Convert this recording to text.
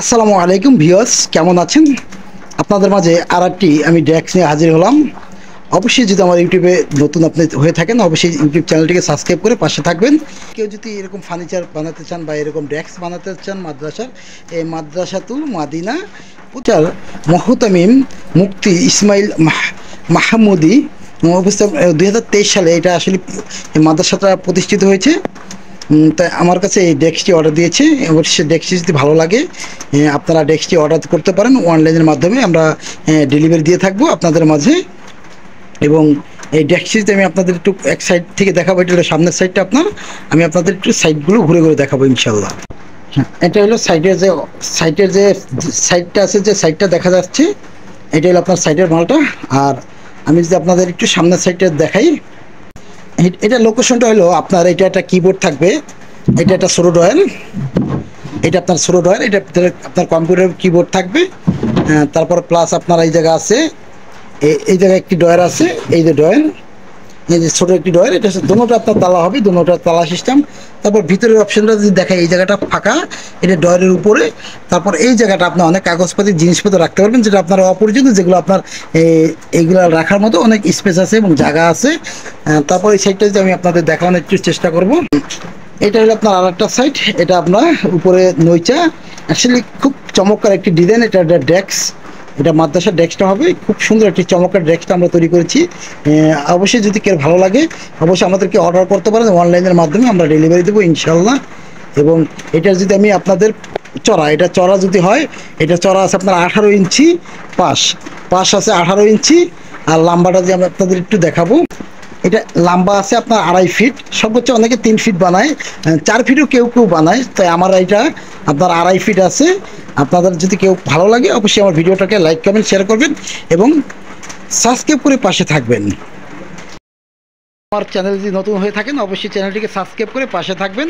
আসসালামু আলাইকুম ভিউয়ার্স, কেমন আছেন? আপনাদের মাঝে আরেকটি আমি ডেস্ক নিয়ে হাজির হলাম। অবশ্যই যদি আমার ইউটিউবে নতুন আপনি হয়ে থাকেন, অবশ্যই ইউটিউব চ্যানেলটিকে সাবস্ক্রাইব করে পাশে থাকবেন। কেউ যদি এরকম ফার্নিচার বানাতে চান বা এরকম ডেস্ক বানাতে চান মাদ্রাসার, এই মাদ্রাসাতুল মাদিনা প্রচার মহতামিম মুফতি ইসমাইল মাহমুদি অবস্থা 2023 সালে এটা আসলে এই মাদ্রাসাটা প্রতিষ্ঠিত হয়েছে। তাই আমার কাছে এই ডেস্কটি অর্ডার দিয়েছে। অবশ্যই ডেস্কটি যদি ভালো লাগে আপনারা ডেস্কটি অর্ডার করতে পারেন অনলাইনের মাধ্যমে। আমরা ডেলিভারি দিয়ে থাকবো আপনাদের মাঝে। এবং এই ডেস্কটি আমি আপনাদের একটু এক সাইড থেকে দেখাবো। এটা হলো সামনের সাইডটা আপনার, আমি আপনাদের একটু সাইডগুলো ঘুরে ঘুরে দেখাবো ইনশাল্লাহ। হ্যাঁ, এটা হলো সাইডের যে সাইডটা আছে, যে সাইডটা দেখা যাচ্ছে, এটা হলো আপনার সাইডের মালটা। আর আমি যদি আপনাদের একটু সামনের সাইডটা দেখাই, এটা লোকেশনটা হলো আপনার, এটা একটা কিবোর্ড থাকবে, এটা একটা ছোটো ডয়েল, এটা আপনার ছোটো ডয়েল, এটা আপনার কম্পিউটার কিবোর্ড থাকবে। তারপর প্লাস আপনার এই জায়গা আছে, এই জায়গায় একটি ডয়ার আছে, এই যে ডয়েল, এই যে ছোটো একটি ডয়ার, এটা দুটোটা আপনার তালা হবে, দুটোটা তালা সিস্টেম। তারপর ভিতরের অপশনটা যদি দেখায়, এই জায়গাটা ফাঁকা, এটা ডয়ারের উপরে। তারপর এই জায়গাটা আপনি অনেক কাগজপাতি জিনিসপত্র রাখতে পারবেন, যেটা আপনার অপরিচিত, যেগুলো আপনার এইগুলো রাখার মতো অনেক স্পেস আছে এবং জায়গা আছে। তারপর এই সাইডটা যদি আমি আপনাদের দেখানোর একটু চেষ্টা করব। এটা হলো আপনার আরেকটা সাইড, এটা আপনার উপরে নইচা, অ্যাকচুয়ালি খুব চমৎকার একটি ডিজাইন। এটা ডেস্ক, এটা মাদ্রাসার ডেস্কটা হবে, খুব সুন্দর একটি চমৎকার ডেস্কটা আমরা তৈরি করেছি। অবশ্যই যদি কেউ ভালো লাগে অবশ্যই আমাদেরকে অর্ডার করতে পারেন অনলাইনের মাধ্যমে, আমরা ডেলিভারি দেবো ইনশাল্লাহ। এবং এটা যদি আমি আপনাদের এটা চড়া যদি হয়, এটা চড়া আছে আপনার 18 ইঞ্চি, পাশ পাশ আছে 18 ইঞ্চি। আর লাম্বাটা যে আমি আপনাদের একটু দেখাবো, এটা লম্বা আছে আপনার 2.5 ফিট, সর্বোচ্চ অনেকে 3 ফিট বানায়, 4 ফিটও কেউ কেউ বানায়। তাই আমার এটা আপনার 2.5 ফিট আছে। আপনাদের যদি কেউ ভালো লাগে অবশ্যই আমার ভিডিওটাকে লাইক কমেন্ট শেয়ার করবেন এবং সাবস্ক্রাইব করে পাশে থাকবেন। আমার চ্যানেল যদি নতুন হয়ে থাকেন অবশ্যই চ্যানেলটিকে সাবস্ক্রাইব করে পাশে থাকবেন।